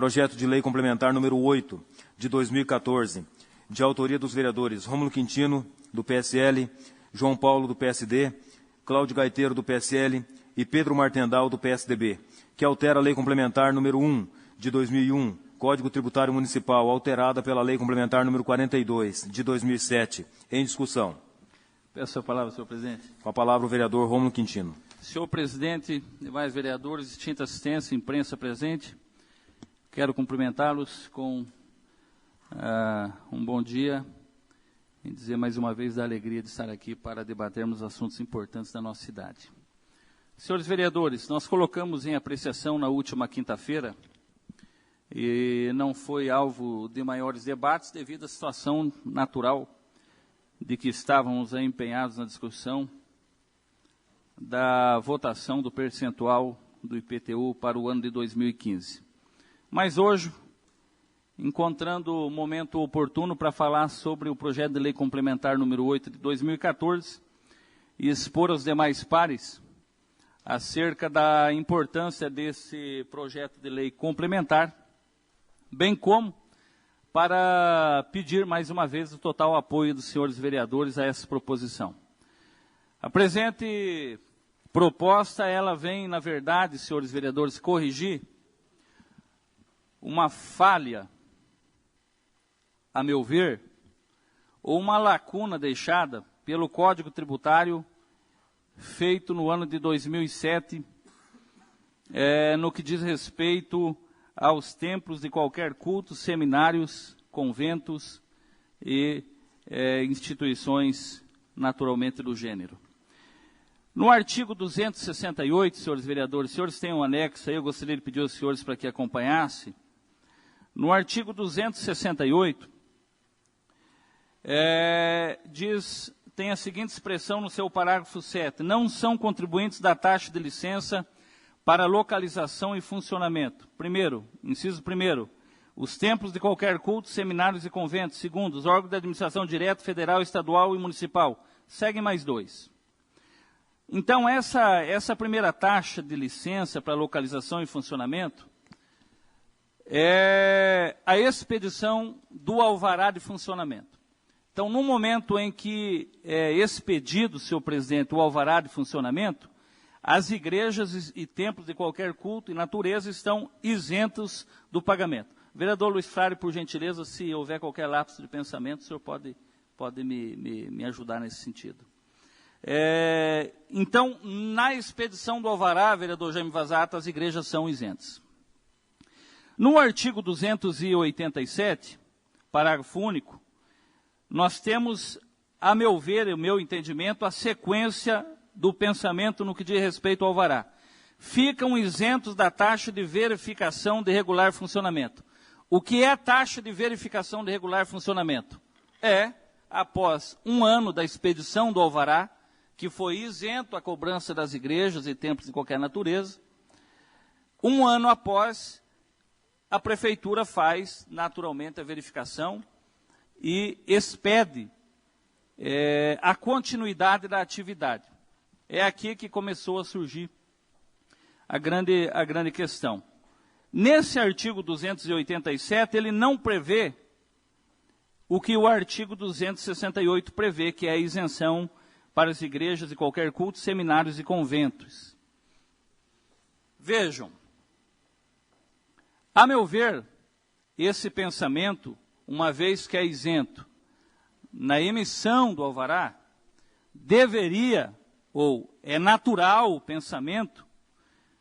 projeto de lei complementar número 8, de 2014, de autoria dos vereadores Rômulo Quintino, do PSL, João Paulo, do PSD, Cláudio Gaiteiro, do PSL e Pedro Martendal, do PSDB, que altera a lei complementar número 1, de 2001, Código Tributário Municipal, alterada pela lei complementar número 42, de 2007. Em discussão. Peço a palavra, senhor presidente. Com a palavra o vereador Rômulo Quintino. Senhor presidente, demais vereadores, distinta assistência, imprensa presente, quero cumprimentá-los com um bom dia e dizer mais uma vez da alegria de estar aqui para debatermos assuntos importantes da nossa cidade. Senhores vereadores, nós colocamos em apreciação na última quinta-feira e não foi alvo de maiores debates devido à situação natural de que estávamos empenhados na discussão da votação do percentual do IPTU para o ano de 2015. Mas hoje, encontrando o momento oportuno para falar sobre o projeto de lei complementar número 8 de 2014 e expor aos demais pares acerca da importância desse projeto de lei complementar, bem como para pedir mais uma vez o total apoio dos senhores vereadores a essa proposição. A presente proposta, ela vem, na verdade, senhores vereadores, corrigir uma falha, a meu ver, ou uma lacuna deixada pelo Código Tributário feito no ano de 2007, no que diz respeito aos templos de qualquer culto, seminários, conventos e instituições naturalmente do gênero. No artigo 268, senhores vereadores, os senhores têm um anexo aí, eu gostaria de pedir aos senhores para que acompanhasse. No artigo 268, tem a seguinte expressão no seu parágrafo 7, não são contribuintes da taxa de licença para localização e funcionamento. Primeiro, inciso primeiro, os templos de qualquer culto, seminários e conventos. Segundo, os órgãos de administração direta, federal, estadual e municipal. Seguem mais dois. Então, essa primeira taxa de licença para localização e funcionamento é a expedição do alvará de funcionamento. Então, no momento em que é expedido, senhor presidente, o alvará de funcionamento, as igrejas e templos de qualquer culto e natureza estão isentos do pagamento. Vereador Luiz Frade, por gentileza, se houver qualquer lapso de pensamento, o senhor pode me ajudar nesse sentido. Então, na expedição do alvará, vereador Jaime Vazato, as igrejas são isentas. No artigo 287, parágrafo único, nós temos, a meu ver, o meu entendimento, a sequência do pensamento no que diz respeito ao alvará. Ficam isentos da taxa de verificação de regular funcionamento. O que é a taxa de verificação de regular funcionamento? Após um ano da expedição do alvará, que foi isento a cobrança das igrejas e templos de qualquer natureza, um ano após, a prefeitura faz, naturalmente, a verificação e expede a continuidade da atividade. É aqui que começou a surgir a grande questão. Nesse artigo 287, ele não prevê o que o artigo 268 prevê, que é a isenção para as igrejas de qualquer culto, seminários e conventos. Vejam, a meu ver, esse pensamento, uma vez que é isento na emissão do alvará, deveria, ou é natural o pensamento,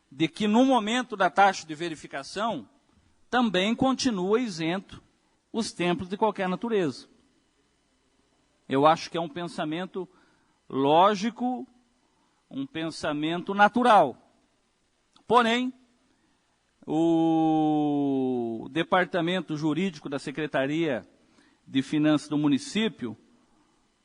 de que no momento da taxa de verificação, também continua isento os templos de qualquer natureza. Eu acho que é um pensamento lógico, um pensamento natural. Porém, o departamento jurídico da Secretaria de Finanças do município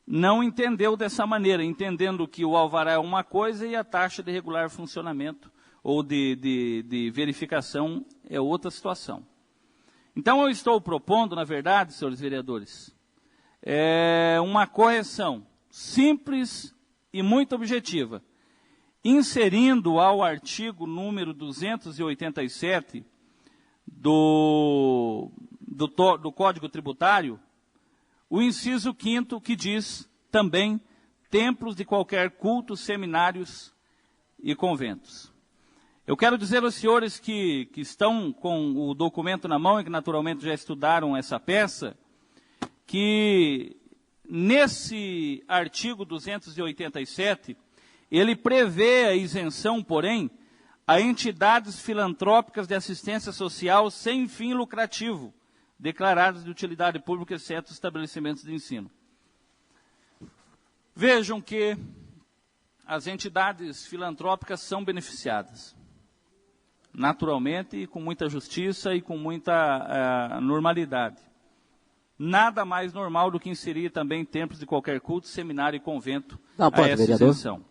não entendeu dessa maneira, entendendo que o alvará é uma coisa e a taxa de regular funcionamento ou de verificação é outra situação. Então, eu estou propondo, na verdade, senhores vereadores, uma correção simples e muito objetiva, inserindo ao artigo número 287 do Código Tributário, o inciso 5º, que diz também templos de qualquer culto, seminários e conventos. Eu quero dizer aos senhores que estão com o documento na mão e que naturalmente já estudaram essa peça, que nesse artigo 287, ele prevê a isenção, porém, a entidades filantrópicas de assistência social sem fim lucrativo, declaradas de utilidade pública, exceto estabelecimentos de ensino. Vejam que as entidades filantrópicas são beneficiadas, naturalmente, e com muita justiça e com muita normalidade. Nada mais normal do que inserir também templos de qualquer culto, seminário e convento a essa isenção.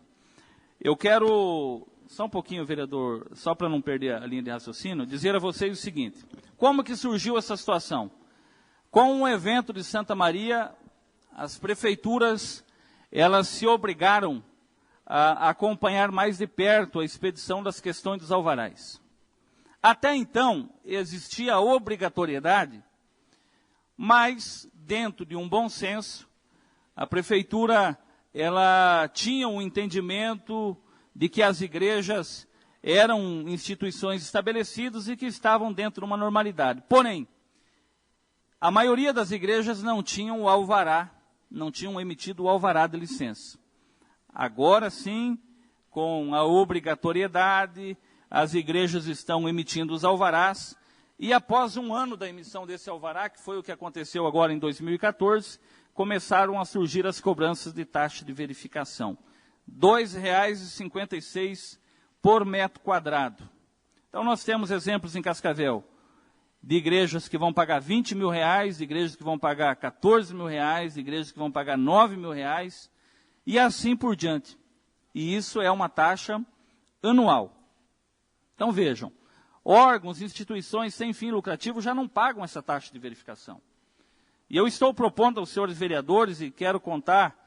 Eu quero, só um pouquinho, vereador, só para não perder a linha de raciocínio, dizer a vocês o seguinte: como que surgiu essa situação? Com o evento de Santa Maria, as prefeituras, elas se obrigaram a acompanhar mais de perto a expedição das questões dos alvarás. Até então, existia a obrigatoriedade, mas, dentro de um bom senso, a prefeitura ela tinha um entendimento de que as igrejas eram instituições estabelecidas e que estavam dentro de uma normalidade. Porém, a maioria das igrejas não tinham o alvará, não tinham emitido o alvará de licença. Agora sim, com a obrigatoriedade, as igrejas estão emitindo os alvarás, e após um ano da emissão desse alvará, que foi o que aconteceu agora em 2014, começaram a surgir as cobranças de taxa de verificação. R$ 2,56 por metro quadrado. Então nós temos exemplos em Cascavel, de igrejas que vão pagar R$20 mil, de igrejas que vão pagar R$14 mil, de igrejas que vão pagar R$9 mil, e assim por diante. E isso é uma taxa anual. Então vejam, órgãos, instituições sem fim lucrativo já não pagam essa taxa de verificação. E eu estou propondo aos senhores vereadores, e quero contar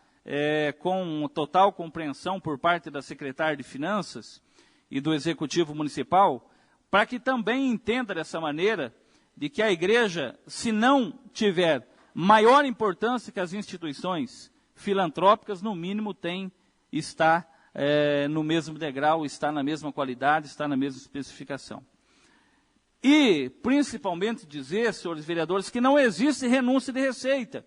com total compreensão por parte da secretária de Finanças e do Executivo Municipal, para que também entenda dessa maneira de que a igreja, se não tiver maior importância que as instituições filantrópicas, no mínimo está no mesmo degrau, está na mesma qualidade, está na mesma especificação. E, principalmente, dizer, senhores vereadores, que não existe renúncia de receita.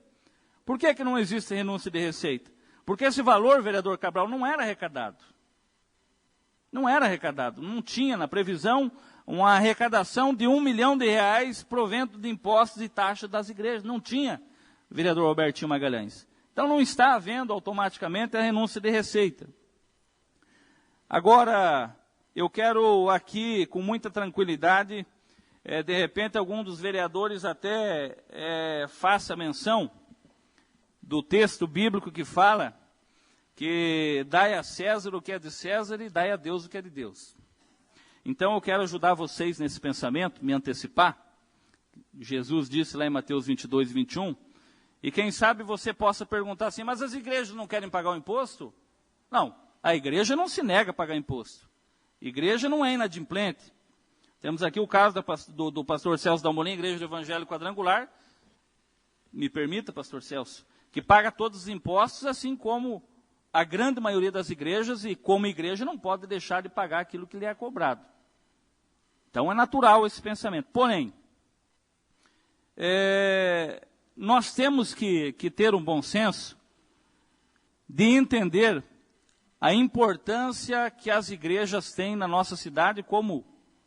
Por que não existe renúncia de receita? Porque esse valor, vereador Cabral, não era arrecadado. Não era arrecadado. Não tinha na previsão uma arrecadação de R$1 milhão provento de impostos e taxas das igrejas. Não tinha, vereador Robertinho Magalhães. Então não está havendo automaticamente a renúncia de receita. Agora, eu quero aqui, com muita tranquilidade, de repente algum dos vereadores até faça menção do texto bíblico que fala que dai a César o que é de César e dai a Deus o que é de Deus. Então eu quero ajudar vocês nesse pensamento, me antecipar. Jesus disse lá em Mateus 22 e 21, e quem sabe você possa perguntar assim, mas as igrejas não querem pagar o imposto? Não, a igreja não se nega a pagar imposto. Igreja não é inadimplente. Temos aqui o caso do pastor Celso Dalmolin, Igreja do Evangelho Quadrangular, me permita, pastor Celso, que paga todos os impostos, assim como a grande maioria das igrejas, e como igreja não pode deixar de pagar aquilo que lhe é cobrado. Então é natural esse pensamento. Porém, nós temos que ter um bom senso de entender a importância que as igrejas têm na nossa cidade, como,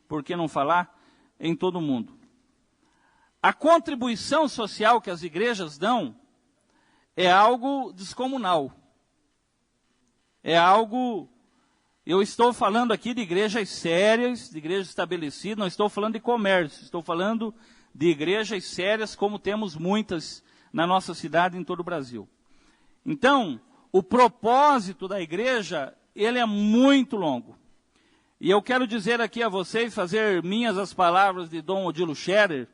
por que não falar, em todo o mundo. A contribuição social que as igrejas dão é algo descomunal. É algo, eu estou falando aqui de igrejas sérias, de igrejas estabelecidas, não estou falando de comércio, estou falando de igrejas sérias, como temos muitas na nossa cidade e em todo o Brasil. Então, o propósito da igreja, ele é muito longo. E eu quero dizer aqui a vocês, fazer minhas as palavras de Dom Odilo Scherer,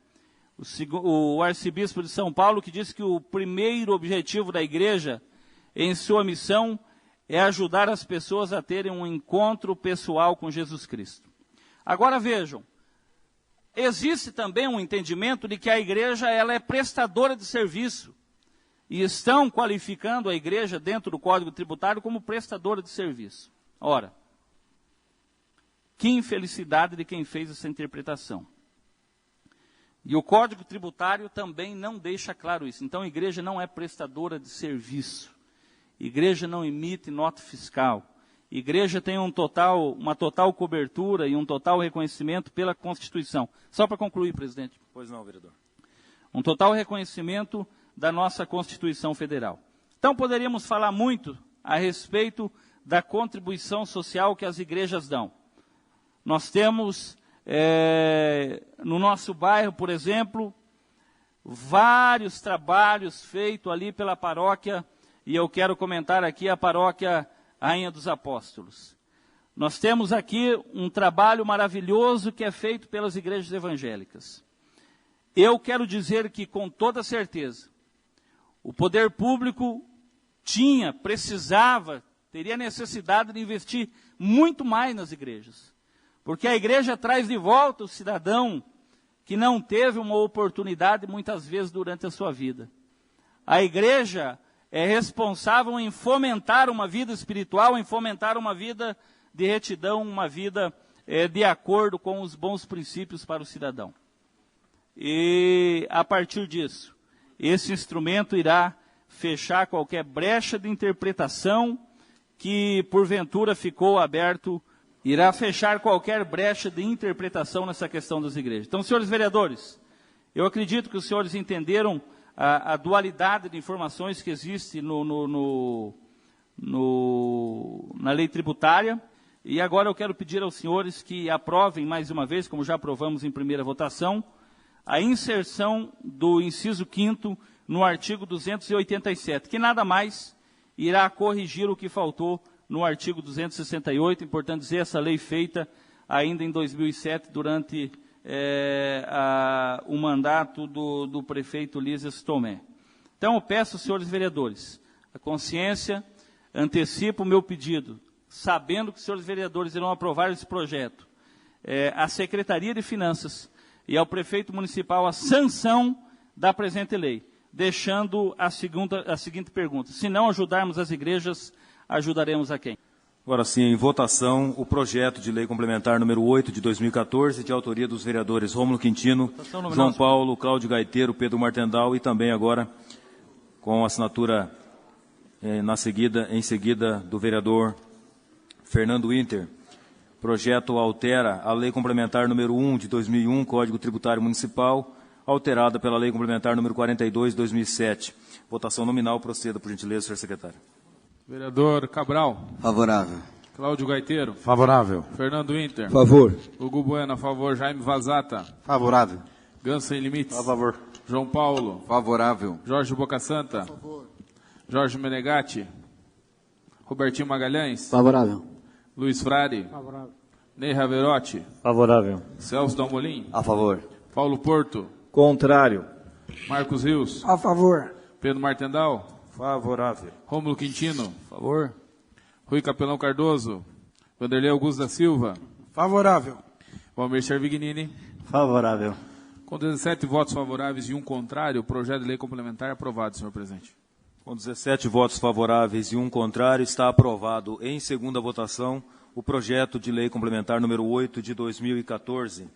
o arcebispo de São Paulo, que disse que o primeiro objetivo da igreja, em sua missão, é ajudar as pessoas a terem um encontro pessoal com Jesus Cristo. Agora vejam, existe também um entendimento de que a igreja ela é prestadora de serviço. E estão qualificando a igreja dentro do Código Tributário como prestadora de serviço. Ora, que infelicidade de quem fez essa interpretação. E o Código Tributário também não deixa claro isso. Então a igreja não é prestadora de serviço. Igreja não emite nota fiscal. Igreja tem uma total cobertura e um total reconhecimento pela Constituição. Só para concluir, presidente. Pois não, vereador. Um total reconhecimento da nossa Constituição Federal. Então poderíamos falar muito a respeito da contribuição social que as igrejas dão. Nós temos, no nosso bairro, por exemplo, vários trabalhos feitos ali pela paróquia, e eu quero comentar aqui a paróquia Rainha dos Apóstolos. Nós temos aqui um trabalho maravilhoso que é feito pelas igrejas evangélicas. Eu quero dizer que, com toda certeza, o poder público teria necessidade de investir muito mais nas igrejas. Porque a igreja traz de volta o cidadão que não teve uma oportunidade muitas vezes durante a sua vida. A igreja é responsável em fomentar uma vida espiritual, em fomentar uma vida de retidão, uma vida de acordo com os bons princípios para o cidadão. E a partir disso, esse instrumento irá fechar qualquer brecha de interpretação que porventura ficou aberto, irá fechar qualquer brecha de interpretação nessa questão das igrejas. Então, senhores vereadores, eu acredito que os senhores entenderam a dualidade de informações que existe na lei tributária, e agora eu quero pedir aos senhores que aprovem mais uma vez, como já aprovamos em primeira votação, a inserção do inciso 5º no artigo 287, que nada mais irá corrigir o que faltou no artigo 268, importante dizer, essa lei feita ainda em 2007, durante o mandato do prefeito Lísias Tomé. Então eu peço aos senhores vereadores, a consciência, antecipa o meu pedido, sabendo que os senhores vereadores irão aprovar esse projeto, a Secretaria de Finanças e ao prefeito municipal a sanção da presente lei, deixando a seguinte pergunta: se não ajudarmos as igrejas, ajudaremos a quem? Agora sim, em votação, o projeto de lei complementar número 8 de 2014, de autoria dos vereadores Rômulo Quintino, João Paulo, Cláudio Gaiteiro, Pedro Martendal e também agora com assinatura em seguida do vereador Fernando Winter. O projeto altera a lei complementar número 1 de 2001, Código Tributário Municipal, alterada pela lei complementar número 42 de 2007. Votação nominal, proceda, por gentileza, senhor secretário. Vereador Cabral. Favorável. Cláudio Gaiteiro. Favorável. Fernando Winter. Favor. Hugo Bueno, a favor. Jaime Vazata. Favorável. Gans Sem Limites. A favor. João Paulo. Favorável. Jorge Bocasanta. A favor. Jorge Menegatti. Robertinho Magalhães. Favorável. Luiz Frade. Favorável. Ney Raverotti. Favorável. Celso Dalmolin. A favor. Paulo Porto. Contrário. Marcos Rios. A favor. Pedro Martendal. Favorável. Rômulo Quintino. Por favor. Rui Capelão Cardoso. Vanderlei Augusto da Silva. Favorável. Valmir Servignini. Favorável. Com 17 votos favoráveis e um contrário, o projeto de lei complementar é aprovado, senhor presidente. Com 17 votos favoráveis e um contrário, está aprovado em segunda votação o projeto de lei complementar número 8 de 2014.